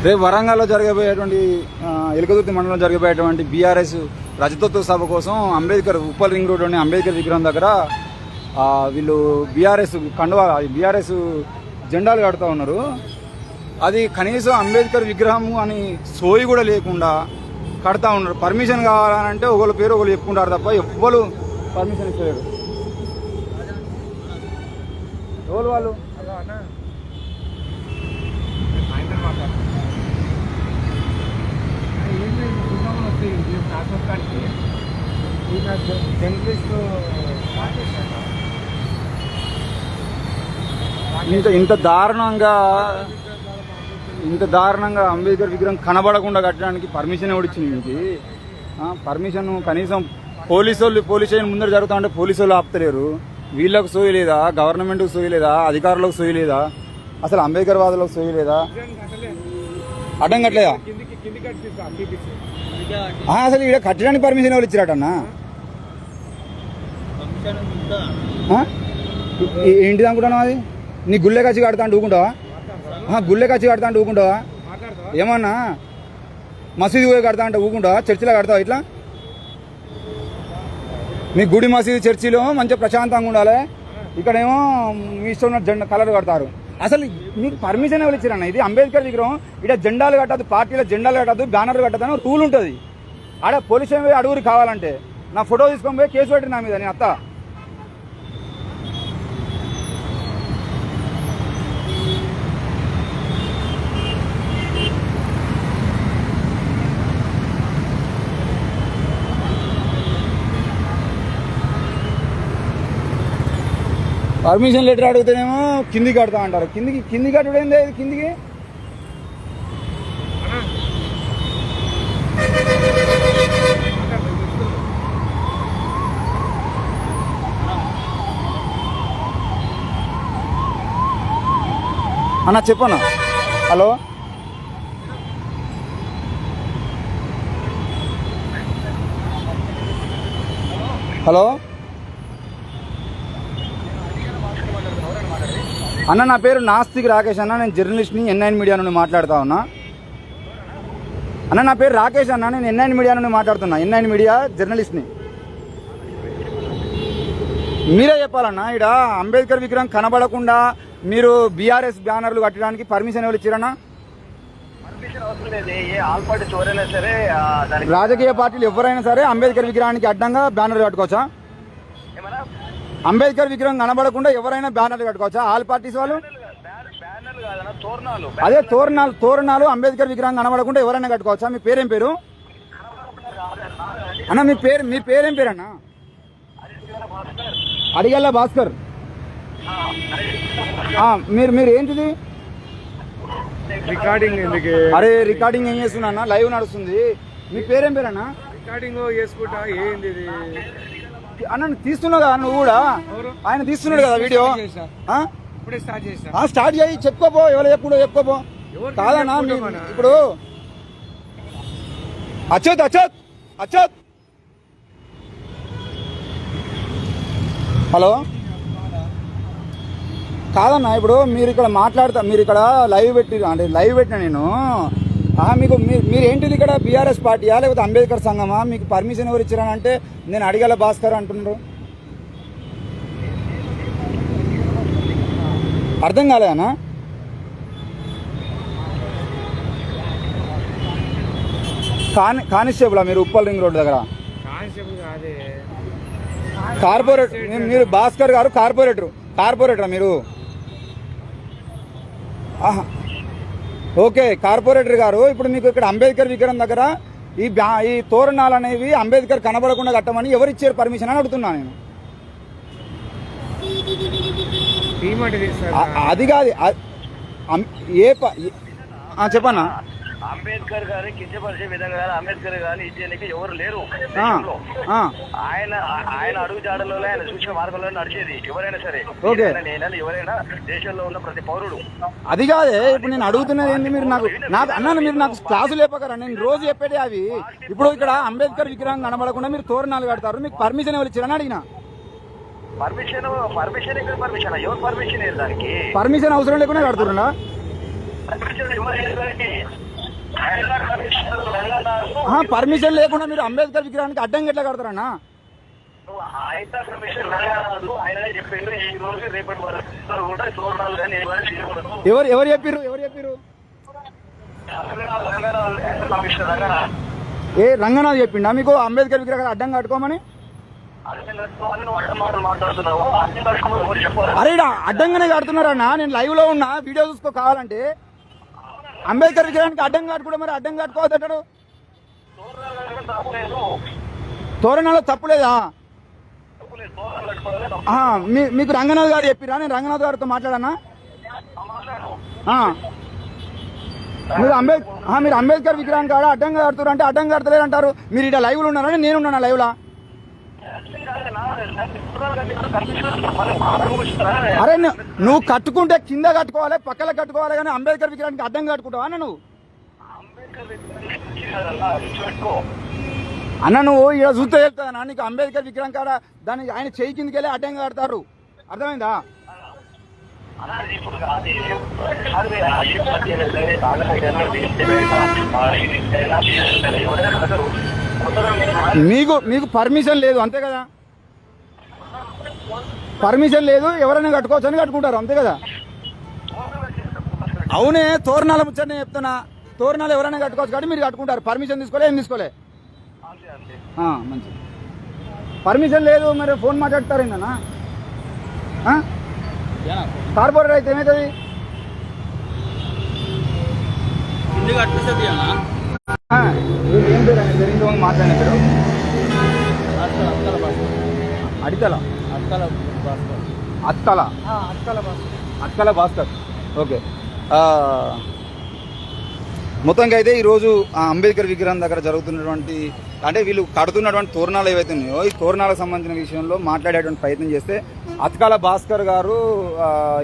రేపు వరంగల్లో జరగబోయేటువంటి ఎలుకదుర్తి మండలంలో జరగబోయేటువంటి బీఆర్ఎస్ రజతోత్సవ సభ కోసం అంబేద్కర్ ఉప్పల్ రింగ్ రోడ్లోని అంబేద్కర్ విగ్రహం దగ్గర వీళ్ళు బీఆర్ఎస్ జెండాలు కడుతూ ఉన్నారు. అది కనీసం అంబేద్కర్ విగ్రహం అని సోయి కూడా లేకుండా కడతా ఉన్నారు. పర్మిషన్ కావాలంటే ఒకళ్ళ పేరు ఒకళ్ళు చెప్పుకుంటారు తప్ప ఎవ్వరు పర్మిషన్ ఇస్తలేరు. ఎవరు వాళ్ళు? ఇంత దారుణంగా అంబేద్కర్ విగ్రహం కనబడకుండా కట్టడానికి పర్మిషన్ ఎవడిచ్చింది? మీకు పర్మిషన్ కనీసం పోలీస్ స్టేషన్ ముందర జరుగుతా ఉంటే పోలీసు వాళ్ళు ఆపుతలేరు. వీళ్ళకు సోయి లేదా? గవర్నమెంట్కి సోయి లేదా? అధికారులకు సోయి లేదా? అసలు అంబేద్కర్ వాదులకు సోయి లేదా? అడ్డం కట్టలేదా? అసలు ఇక్కడ కట్టడానికి పర్మిషన్ ఎవరు ఇచ్చిరాటన్నా? ఏంటిది అనుకుంటున్నావు? అది నీ గుళ్ళే కచ్చి కడతా అంటే ఊకుంటావా? గుళ్ళే కచ్చి కడతా అంటే ఊకుంటావా? ఏమన్నా మసీదు పోయి కడతా అంటే ఊకుంటావా? చర్చిలో కడతావా? ఇట్లా మీ గుడి మసీదు చర్చిలో మంచిగా ప్రశాంతంగా ఉండాలి. ఇక్కడేమో మీ ఇష్టం ఉన్న జెండా కలర్ కడతారు. అసలు మీకు పర్మిషన్ ఎవరు ఇచ్చారన్న? ఇది అంబేద్కర్ విగ్రహం. ఇక్కడ జెండాలు కట్టద్దు, పార్టీలో జెండాలు కట్టద్దు, బ్యానర్లు కట్టద్దు అని రూల్ ఉంటుంది. ఆడ పోలీస్ స్టేషన్ పోయి అడుగురు కావాలంటే నా ఫోటో తీసుకొని పోయి కేసు పెట్టి నా మీద నేను అత్త. పర్మిషన్ లెటర్ అడిగితేనేమో కిందికి కడతా అంటారు. కిందికి కట్టడం ఏంది? ఇది కిందికి అన్నా చెప్పన్నా. హలో హలో అన్న, నా పేరు నాస్తిక్ రాకేష్ అన్న. నేను జర్నలిస్ట్ని, N9 మీడియా నుండి మాట్లాడుతా ఉన్నా. అన్న నా పేరు రాకేష్ అన్న, నేను N9 మీడియా నుండి మాట్లాడుతున్నా. N9 media జర్నలిస్ట్ని. మీరే చెప్పాలన్నా, ఇక్కడ అంబేద్కర్ విగ్రహం కనబడకుండా మీరు బీఆర్ఎస్ బ్యానర్లు కట్టడానికి పర్మిషన్ ఎవరు ఇచ్చారన్నా? రాజకీయ పార్టీలు ఎవరైనా సరే అంబేద్కర్ విగ్రహానికి అడ్డంగా బ్యానర్లు కట్టుకోవచ్చా? అంబేద్కర్ విగ్రహం కనబడకుండా ఎవరైనా బ్యానర్లు కట్టుకోవచ్చా? ఆల్ పార్టీస్ వాళ్ళు? అదే తోరణాలు అంబేద్కర్ విగ్రహం కనబడకుండా ఎవరైనా కట్టుకోవచ్చా? మీ పేరేం పేరు అన్న? మీ పేరేం పేరు అన్న? అడిగల్లా భాస్కర్. మీరు ఏంటిది రికార్డింగ్? అరే రికార్డింగ్ ఏం చేస్తున్నా అన్న? లైవ్ నడుస్తుంది. మీ పేరేం పేరు అన్న? రికార్డింగ్ చేసుకుంటా. ఏంది అన్న తీస్తున్నావు కదా నువ్వు కూడా? ఆయన తీస్తున్నాడు కదా వీడియో. స్టార్ట్ చేయి, చెప్పుకోపో. ఎవరు చెప్పుకోపో కాదన్నా. ఇప్పుడు అచ్చోత్ హలో కాదన్నా, ఇప్పుడు మీరు ఇక్కడ మీరు ఇక్కడ లైవ్ పెట్టినా నేను మీకు మీరేంటిది ఇక్కడ? బీఆర్ఎస్ పార్టీయా లేకపోతే అంబేద్కర్ సంఘమా? మీకు పర్మిషన్ ఎవరు ఇచ్చారని అంటే నేను అడిగల భాస్కర్ అంటున్నారు. అర్థం కాలేదన్నా? కానిస్టేబులా మీరు ఉప్పల్ రింగ్ రోడ్ దగ్గర? కార్పొరేటర్ మీరు భాస్కర్ గారు కార్పొరేటరా మీరు? ఓకే, కార్పొరేటర్ గారు. ఇప్పుడు మీకు ఇక్కడ అంబేద్కర్ విగ్రహం దగ్గర ఈ తోరణాలు అనేవి అంబేద్కర్ కనబడకుండా కట్టమని ఎవరు ఇచ్చారు పర్మిషన్ అని అడుగుతున్నా నేను. అది కాదు చెప్పన్నా. అంబేద్కర్ గారిని కించపరిచే విధంగా అంబేద్కర్ గారిని ఇచ్చేందుకు ఎవరు లేరు. ఆయన అడుగు జాడలో ఆయన సూచన మార్గంలో నడిచేది ఎవరైనా సరే, ఎవరైనా దేశంలో ఉన్న ప్రతి పౌరుడు. అది కాదే ఇప్పుడు నేను అడుగుతున్నది ఏంటి? మీరు మీరు నాకు క్లాసులు చెప్పగలరా? నేను రోజు చెప్పేది అవి. ఇప్పుడు ఇక్కడ అంబేద్కర్ విగ్రహం కనబడకుండా మీరు తోరణాలు కడతారు, మీకు పర్మిషన్ ఎవరు ఇచ్చారని అడిగినా. ఎవరు పర్మిషన్ పర్మిషన్ అవసరం లేకుండా కడుతున్నా? పర్మిషన్ లేకుండా మీరు అంబేద్కర్ విగ్రహానికి అడ్డంగా ఎట్లా కడతారన్నా? ఎవరు ఎవరు చెప్పారు ఏ రంగనాథ్ చెప్పిండా మీకు అంబేద్కర్ విగ్రహాలు అడ్డం కట్టుకోమని? అరే అడ్డంగానే కడుతున్నారన్నా, నేను లైవ్ లో ఉన్నా, వీడియో చూసుకో కావాలంటే. అంబేద్కర్ విగ్రహానికి అడ్డం కట్టుకుంటే మరి అడ్డం కట్టుకోవద్దంటాడు. తోరణాలు తప్పులేదా? మీకు రంగనాథ్ గారు చెప్పిరా? నేను రంగనాథ్ గారితో మాట్లాడానా? మీరు అంబేద్కర్ విగ్రహానికి కాడ అడ్డంగా కడుతున్నారు అంటే అడ్డం కడతలేరు అంటారు. మీరు ఇక్కడ లైవ్ లో ఉన్నారని నేనున్నాను లైవ్ లా. అరే నువ్వు కట్టుకుంటే కింద కట్టుకోవాలి, పక్కన కట్టుకోవాలి, కానీ అంబేద్కర్ విగ్రహానికి అడ్డం కట్టుకుంటావా అన్న? నువ్వు అన్న నువ్వు ఇలా చూస్తే చెప్తానా నీకు? అంబేద్కర్ విగ్రహం కాడ దాన్ని ఆయన చేయి కిందకి వెళ్ళి అడ్డంగా కడతారు, అర్థమైందా? మీకు పర్మిషన్ లేదు అంతే కదా? పర్మిషన్ లేదు, ఎవరైనా కట్టుకోవచ్చు అని కట్టుకుంటారు అంతే కదా? అవునే, తోరణాల ముచ్చట చెప్తున్నా. తోరణాలు ఎవరైనా కట్టుకోవచ్చు కాబట్టి మీరు కట్టుకుంటారు. పర్మిషన్ తీసుకోలే, ఏం తీసుకోలే. మంచి పర్మిషన్ లేదు, మరి ఫోన్ మాట్లాడతారు ఏంటన్నా? కార్పొరేటర్ అయితే ఏమవుతుంది? ఏం పేరు అని జరిగిందో మాట్లాడిన పేరు అత్కల భాస్కర్. ఓకే, మొత్తంగా అయితే ఈరోజు అంబేద్కర్ విగ్రహం దగ్గర జరుగుతున్నటువంటి అంటే వీళ్ళు కడుతున్నటువంటి తోరణాలు ఏవైతే ఉన్నాయో ఈ తోరణాలకు సంబంధించిన విషయంలో మాట్లాడేటువంటి ప్రయత్నం చేస్తే అత్కాల భాస్కర్ గారు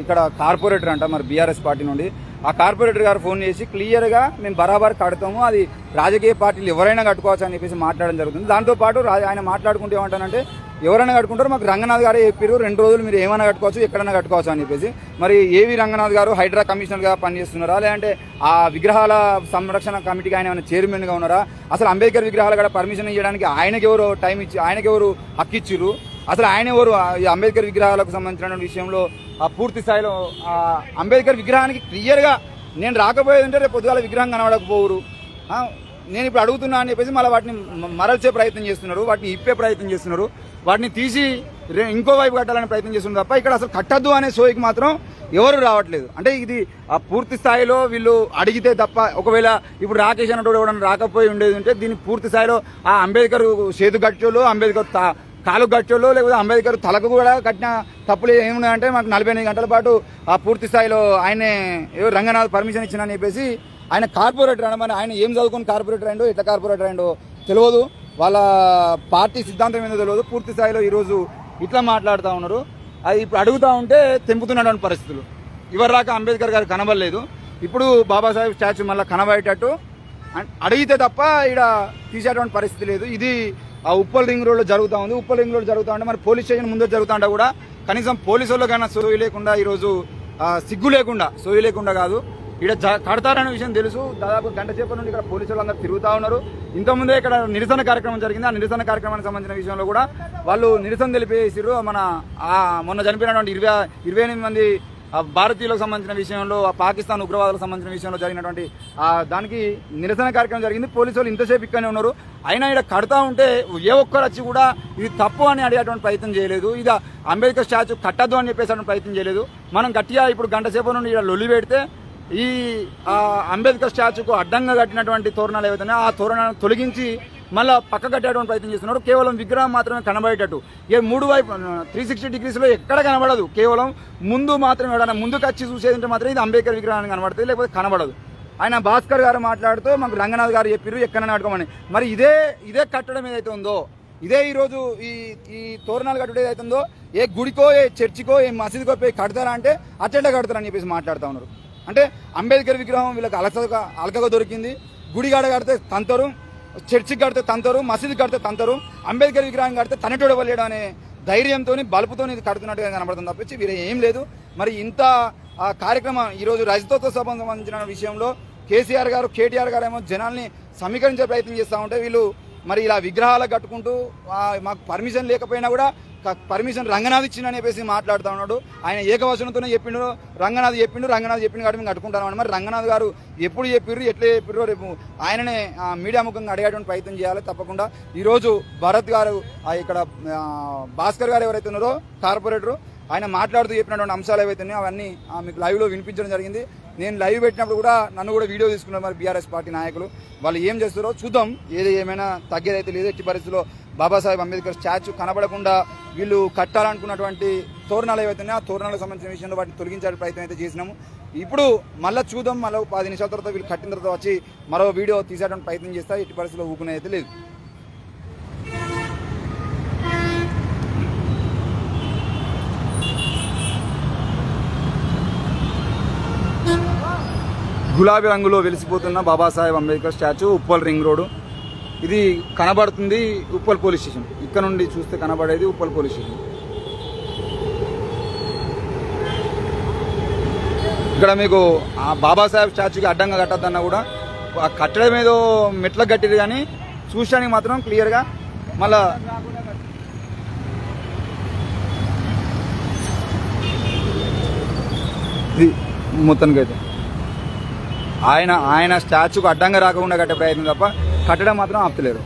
ఇక్కడ కార్పొరేటర్ అంట మరి బీఆర్ఎస్ పార్టీ నుండి. ఆ కార్పొరేటర్ గారు ఫోన్ చేసి క్లియర్గా మేము బరాబర్ కడతాము, అది రాజకీయ పార్టీలు ఎవరైనా కట్టుకోవచ్చు అని చెప్పేసి మాట్లాడడం జరుగుతుంది. దాంతోపాటు ఆయన మాట్లాడుకుంటే ఏమంటానంటే ఎవరైనా కట్టుకుంటారు, మాకు రంగనాథ్ గారే చెప్పారు 2 రోజులు మీరు ఏమైనా కట్టుకోవచ్చు, ఎక్కడైనా కట్టుకోవచ్చు అని చెప్పేసి. మరి ఏవి రంగనాథ్ గారు హైడ్రా కమిషనర్గా పనిచేస్తున్నారా, లేదంటే ఆ విగ్రహాల సంరక్షణ కమిటీకి ఆయన ఏమైనా చైర్మన్గా ఉన్నారా? అసలు అంబేద్కర్ విగ్రహాలు కూడా పర్మిషన్ ఇవ్వడానికి ఆయనకి ఎవరు టైం ఇచ్చి ఆయనకి ఎవరు హక్కు ఇచ్చిర్రు? అసలు ఆయన ఎవరు ఈ అంబేద్కర్ విగ్రహాలకు సంబంధించిన విషయంలో పూర్తి స్థాయిలో అంబేద్కర్ విగ్రహానికి క్లియర్గా నేను రాకపోయేదంటే రేపు పొద్దుగాల విగ్రహం కనబడకపోరు. నేను ఇప్పుడు అడుగుతున్నా అని చెప్పేసి మళ్ళీ వాటిని మరల్చే ప్రయత్నం చేస్తున్నారు, వాటిని ఇప్పే ప్రయత్నం చేస్తున్నారు, వాటిని తీసి ఇంకో వైపు కట్టాలని ప్రయత్నం చేస్తున్నారు తప్ప ఇక్కడ అసలు కట్టద్దు అనే సోయికి మాత్రం ఎవరు రావట్లేదు. అంటే ఇది పూర్తి స్థాయిలో వీళ్ళు అడిగితే తప్ప, ఒకవేళ ఇప్పుడు రాకేష్ అన్నట్టు ఎవడన్నా రాకపోయి ఉండేది ఉంటే దీన్ని పూర్తి స్థాయిలో ఆ అంబేద్కర్ చేతు గట్టోళ్ళు, అంబేద్కర్ కాలు గట్టోళ్ళు, లేకపోతే అంబేద్కర్ తలకు కూడా కట్టిన తప్పులు ఏమున్నాయంటే మాకు 48 గంటల పాటు ఆ పూర్తి స్థాయిలో ఆయనే రంగనాథ్ పర్మిషన్ ఇచ్చినని చెప్పేసి ఆయన కార్పొరేటర్ అనమని ఆయన ఏం చదువుకుని కార్పొరేటర్ అయిండో ఎట్లా కార్పొరేటర్ అయిండో తెలియదు, వాళ్ళ పార్టీ సిద్ధాంతం ఏందో తెలియదు. పూర్తి స్థాయిలో ఈరోజు ఇట్లా మాట్లాడుతూ ఉన్నారు. అది ఇప్పుడు అడుగుతూ ఉంటే తెంపుతున్నటువంటి పరిస్థితులు. ఇవరిదాకా అంబేద్కర్ గారు కనబడలేదు, ఇప్పుడు బాబాసాహెబ్ స్టాచ్యూ మళ్ళీ కనబడేటట్టు అడిగితే తప్ప ఇక్కడ తీసేటువంటి పరిస్థితి లేదు. ఇది ఆ ఉప్పల్ రింగ్ రోడ్లో జరుగుతూ ఉంది. ఉప్పల్ రింగ్ రోడ్ జరుగుతూ ఉంటే మరి పోలీస్ స్టేషన్ ముందు జరుగుతూ ఉంటే కూడా కనీసం పోలీసు వాళ్ళకైనా సోయి లేకుండా ఈరోజు సిగ్గు లేకుండా, సోయి లేకుండా కాదు ఇక్కడ కడతారనే విషయం తెలుసు. దాదాపు గంట సేపటి నుండి ఇక్కడ పోలీసు వాళ్ళందరూ తిరుగుతూ ఉన్నారు. ఇంతకుముందే ఇక్కడ నిరసన కార్యక్రమం జరిగింది. ఆ నిరసన కార్యక్రమానికి సంబంధించిన విషయంలో కూడా వాళ్ళు నిరసన తెలిపేసారు. మన మొన్న చనిపోయినటువంటి 28 మంది భారతీయులకు సంబంధించిన విషయంలో, పాకిస్తాన్ ఉగ్రవాదులకు సంబంధించిన విషయంలో జరిగినటువంటి దానికి నిరసన కార్యక్రమం జరిగింది. పోలీసు వాళ్ళు ఇంతసేపు ఇక్కడనే ఉన్నారు. అయినా ఇక్కడ కడతా ఉంటే ఏ ఒక్కరు వచ్చి కూడా ఇది తప్పు అని అడిగేటువంటి ప్రయత్నం చేయలేదు. ఇది అంబేద్కర్ స్టాచ్యూ కట్టద్దు అని చెప్పేసి ప్రయత్నం చేయలేదు. మనం గట్టిగా ఇప్పుడు గంట సేపు నుండి ఇక్కడ లొల్లి పెడితే ఈ అంబేద్కర్ స్టాచ్యూకు అడ్డంగా కట్టినటువంటి తోరణాలు ఏవైతున్నాయో ఆ తోరణాలను తొలగించి మళ్ళీ పక్క కట్టేటువంటి ప్రయత్నం చేస్తున్నారు. కేవలం విగ్రహం మాత్రమే కనబడేటట్టు. ఏ 3 వైపు 360 డిగ్రీస్లో ఎక్కడ కనబడదు. కేవలం ముందు మాత్రమే, ఎవరైనా ముందుకు వచ్చి చూసేదంటే మాత్రం ఇది అంబేద్కర్ విగ్రహాన్ని కనబడుతుంది, లేకపోతే కనబడదు. ఆయన భాస్కర్ గారు మాట్లాడుతూ మాకు రంగనాథ్ గారు చెప్పారు ఎక్కడైనా అడగమని. మరి ఇదే కట్టడం ఏదైతే ఉందో, ఇదే ఈరోజు ఈ తోరణాలు కట్టడం ఏదైతే ఉందో, ఏ గుడికో ఏ చర్చికో ఏ మసీదుకో పోయి కడతారా అంటే అటెండా కడతారని చెప్పేసి మాట్లాడుతూ ఉన్నారు. అంటే అంబేద్కర్ విగ్రహం వీళ్ళకి అలకగా దొరికింది. గుడిగాడ కడితే తంతరు, చర్చికి కడితే తంతరు, మసీదుకి కడితే తంతరు, అంబేద్కర్ విగ్రహం కడితే తనటోడు వల్లేడు అనే ధైర్యంతో బలుపుతో ఇది కడుతున్నట్టుగా కనబడుతుంది తప్పించి వీరే ఏం లేదు. మరి ఇంత కార్యక్రమం ఈరోజు రజతోత్సవ సభకు సంబంధించిన విషయంలో కేసీఆర్ గారు కేటీఆర్ గారు ఏమో జనాల్ని సమీకరించే ప్రయత్నం చేస్తూ ఉంటే వీళ్ళు మరి ఇలా విగ్రహాలకు కట్టుకుంటూ మాకు పర్మిషన్ లేకపోయినా కూడా పర్మిషన్ రంగనాథ్ ఇచ్చిందని చెప్పేసి మాట్లాడుతూ ఉన్నాడు. ఆయన ఏకవచనంతోనే చెప్పిండు, రంగనాథ్ చెప్పిండు కాబట్టి మేము కట్టుకుంటామని. మరి రంగనాథ్ గారు ఎప్పుడు చెప్పిర్రు, ఎట్లా చెప్పిర్రు, రేపు ఆయననే మీడియా ముఖంగా అడిగేటువంటి ప్రయత్నం చేయాలి తప్పకుండా. ఈరోజు భరత్ గారు ఇక్కడ భాస్కర్ గారు ఎవరైతే ఉన్నారో కార్పొరేటరు, ఆయన మాట్లాడుతూ చెప్పినటువంటి అంశాలు ఏవైతున్నాయో అవన్నీ మీకు లైవ్లో వినిపించడం జరిగింది. నేను లైవ్ పెట్టినప్పుడు కూడా నన్ను కూడా వీడియో తీసుకున్నారు మరి బీఆర్ఎస్ పార్టీ నాయకులు. వాళ్ళు ఏం చేస్తారో చూద్దాం. ఏమైనా తగ్గేదైతే లేదు. ఎట్టి పరిస్థితుల్లో బాబాసాహెబ్ అంబేద్కర్ స్టాచ్యూ కనబడకుండా వీళ్ళు కట్టాలనుకున్నటువంటి తోరణాలు ఏవైతున్నాయో ఆ తోరణాలకు సంబంధించిన విషయంలో వాటిని తొలగించే ప్రయత్నం అయితే చేసినాము. ఇప్పుడు మళ్ళీ చూద్దాం. మళ్ళీ 10 నిమిషాల తర్వాత వీళ్ళు కట్టిన తర్వాత వచ్చి మరో వీడియో తీసేటువంటి ప్రయత్నం చేస్తా. ఎట్టి పరిస్థితుల్లో ఊకునే అయితే లేదు. గులాబీ రంగులో వెలిసిపోతున్న Babasaheb Ambedkar statue Uppal ring road. ఇది కనబడుతుంది ఉప్పల్ పోలీస్ స్టేషన్. ఇక్కడ నుండి చూస్తే కనబడేది ఉప్పల్ పోలీస్ స్టేషన్. ఇక్కడ మీకు ఆ బాబాసాహెబ్ స్టాచ్యూకి అడ్డంగా కట్టద్దన్నా కూడా ఆ కట్టడం ఏదో మెట్లకు కట్టిరు, కానీ చూడడానికి మాత్రం క్లియర్గా మళ్ళా ఇది మొత్తానికైతే ఆయన స్టాచ్యూకి అడ్డంగా రాకుండా కట్టే ప్రయత్నం తప్ప కట్టడం మాత్రం ఆపుతలేరు.